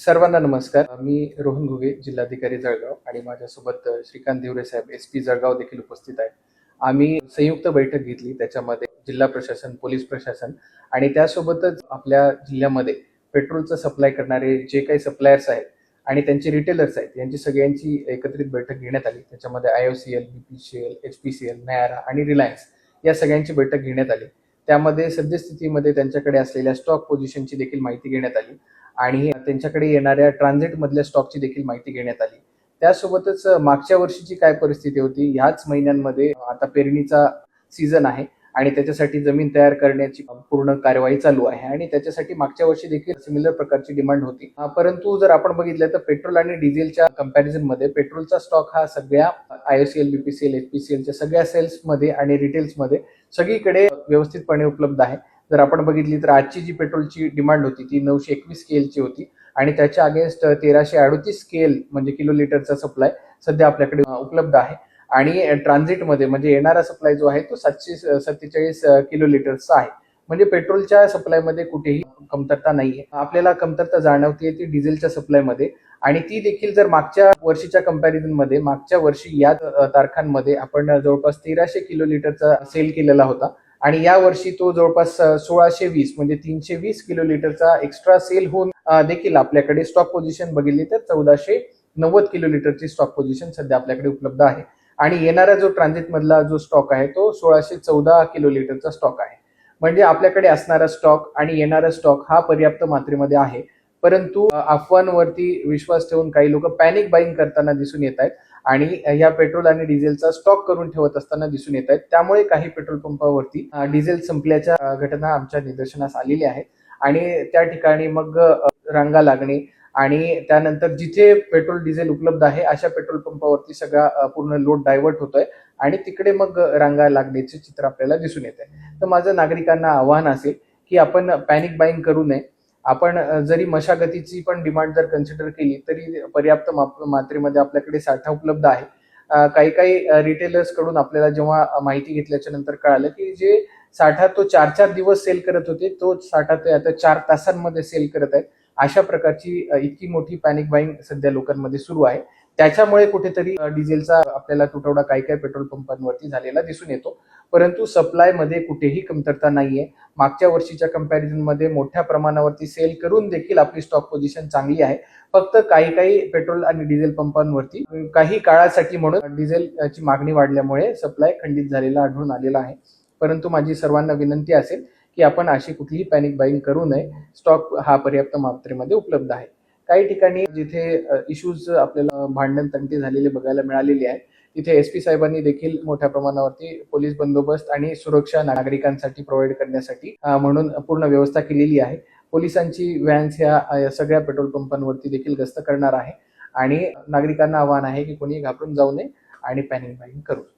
सर्वांना नमस्कार. मी रोहन घुगे, जिल्हाधिकारी जळगाव आणि माझ्यासोबत श्रीकांत दिवरे साहेब SP जळगाव देखील उपस्थित आहेत. आम्ही संयुक्त बैठक घेतली. त्याच्यामध्ये जिल्हा प्रशासन, पोलीस प्रशासन आणि त्यासोबतच आपल्या जिल्ह्यामध्ये पेट्रोलचं सप्लाय करणारे जे काही सप्लायर्स आहेत आणि त्यांचे रिटेलर्स आहेत, यांची सगळ्यांची एकत्रित बैठक घेण्यात आली. त्याच्यामध्ये IOCL, BPCL, HPCL, नयारा आणि रिलायन्स या सगळ्यांची बैठक घेण्यात आली. त्यामध्ये सद्यस्थितीमध्ये त्यांच्याकडे असलेल्या स्टॉक पोझिशनची देखील माहिती घेण्यात आली आणि त्यांच्याकडे येणाऱ्या ट्रान्झिट मधल्या स्टॉकची देखील माहिती घेण्यात आली. त्यासोबतच मागच्या वर्षीची काय परिस्थिती होती, ह्याच महिन्यांमध्ये आता पेरणीचा सीझन आहे आणि त्याच्यासाठी जमीन तयार करण्याची पूर्ण कार्यवाही चालू आहे आणि त्याच्यासाठी मागच्या वर्षी देखील सिमिलर प्रकारची डिमांड होती. परंतु जर आपण बघितलं तर पेट्रोल आणि डिझेलच्या कंपॅरिझन मध्ये पेट्रोलचा स्टॉक हा सगळ्या IOCL, BPCL, HPCLच्या सगळ्या सेल्समध्ये आणि रिटेल्समध्ये सगळीकडे व्यवस्थितपणे उपलब्ध आहे. जर आपण बघितली तर आजची जी पेट्रोलची डिमांड होती ती 921 KLची होती आणि त्याच्या अगेन्स्ट 1338 KL म्हणजे किलो लिटरचा सप्लाय सध्या आपल्याकडे उपलब्ध आहे आणि ट्रान्झिटमध्ये म्हणजे येणारा सप्लाय जो आहे तो 747 किलो लिटरचा आहे. म्हणजे पेट्रोलच्या सप्लायमध्ये कुठेही कमतरता नाहीये. आपल्याला कमतरता जाणवते ती डिझेलच्या सप्लायमध्ये आणि ती देखील जर मागच्या वर्षीच्या कंपॅरिझन मध्ये मागच्या वर्षी या तारखांमध्ये आपण जवळपास 1300 किलो लिटरचा सेल केलेला होता आणि या वर्षी तो जवळपास 1620 म्हणजे 320 किलो लिटरचा एक्स्ट्रा सेल होऊन देखील आपल्याकडे स्टॉक पोझिशन बघितली तर 1490 किलो लिटरची स्टॉक पोझिशन सध्या आपल्याकडे उपलब्ध आहे आणि येणारा जो ट्रान्झिट मधला जो स्टॉक आहे तो 1614 किलो लिटरचा स्टॉक आहे. म्हणजे आपल्याकडे असणारा स्टॉक आणि येणारा स्टॉक हा पर्याप्त मात्रेमध्ये आहे. परंतु अफवांवरती विश्वास ठेवून काही लोक पॅनिक बाईंग करताना दिसून येत आहेत आणि या पेट्रोल आणि डिझेलचा स्टॉक करून ठेवत असताना दिसून येत आहेत. त्यामुळे काही पेट्रोल पंपावरती डिझेल संपल्याच्या घटना आमच्या निदर्शनास आलेल्या आहेत आणि त्या ठिकाणी मग रांगा लागणे आणि त्यानंतर जिथे पेट्रोल डिझेल उपलब्ध आहे अशा पेट्रोल पंपावरती सगळा पूर्ण लोड डायव्हर्ट होतोय आणि तिकडे मग रांगा लागण्याचे चित्र आपल्याला दिसून येत आहे. तर माझं नागरिकांना आव्हान असेल की आपण पॅनिक बाईंग करू नये. आपण जरी मशागतीची पण डिमांड जर कन्सिडर केली तरी पर्याप्त मात्रेमध्ये आपल्याकडे साठा उपलब्ध आहे. काही काही रिटेलर्स कडून आपल्याला जेव्हा माहिती घेतल्याच्या नंतर कळालं की जे साठा तो 4-4 दिवस सेल करत होते तो साठा ते आता 4 तासांमध्ये सेल करत आहेत. अशा प्रकारची इतकी मोठी पॅनिक बाईंग सध्या लोकांमध्ये सुरू आहे. त्याच्यामुळे कुठेतरी डिझेलचा आपल्याला तुटवडा काही काही पेट्रोल पंपांवरती झालेला दिसून येतो. परंतु सप्लाय मध्ये कुठेही कमतरता नाहीये. मागच्या वर्षीच्या कंपॅरिझन मध्ये मोठ्या प्रमाणावरती सेल करून देखील आपली स्टॉक पोझिशन चांगली आहे. फक्त काही काही पेट्रोल आणि डिझेल पंपांवरती काही काळासाठी म्हणून डिझेलची मागणी वाढल्यामुळे सप्लाय खंडित झालेला आढळून आलेला आहे. परंतु माझी सर्वांना विनंती असेल की आपण अशी कुठलीही पॅनिक बाईंग करू नये. स्टॉक हा पर्याप्त मात्रेमध्ये उपलब्ध आहे. काही ठिकाणी जिथे इश्यूज आपल्याला भांडण तंटे झालेले बघायला मिळालेले आहेत तिथे SP साहेबांनी देखील मोठ्या प्रमाणावरती पोलीस बंदोबस्त आणि सुरक्षा नागरिकांसाठी प्रोव्हाइड करण्यासाठी म्हणून पूर्ण व्यवस्था केलेली आहे. पोलिसांची व्हॅन्स ह्या सगळ्या पेट्रोल पंपांवरती देखील गस्त करणार आहे आणि नागरिकांना आवाहन आहे की कोणी घाबरून जाऊ नये आणि पॅनिक बाईंग करू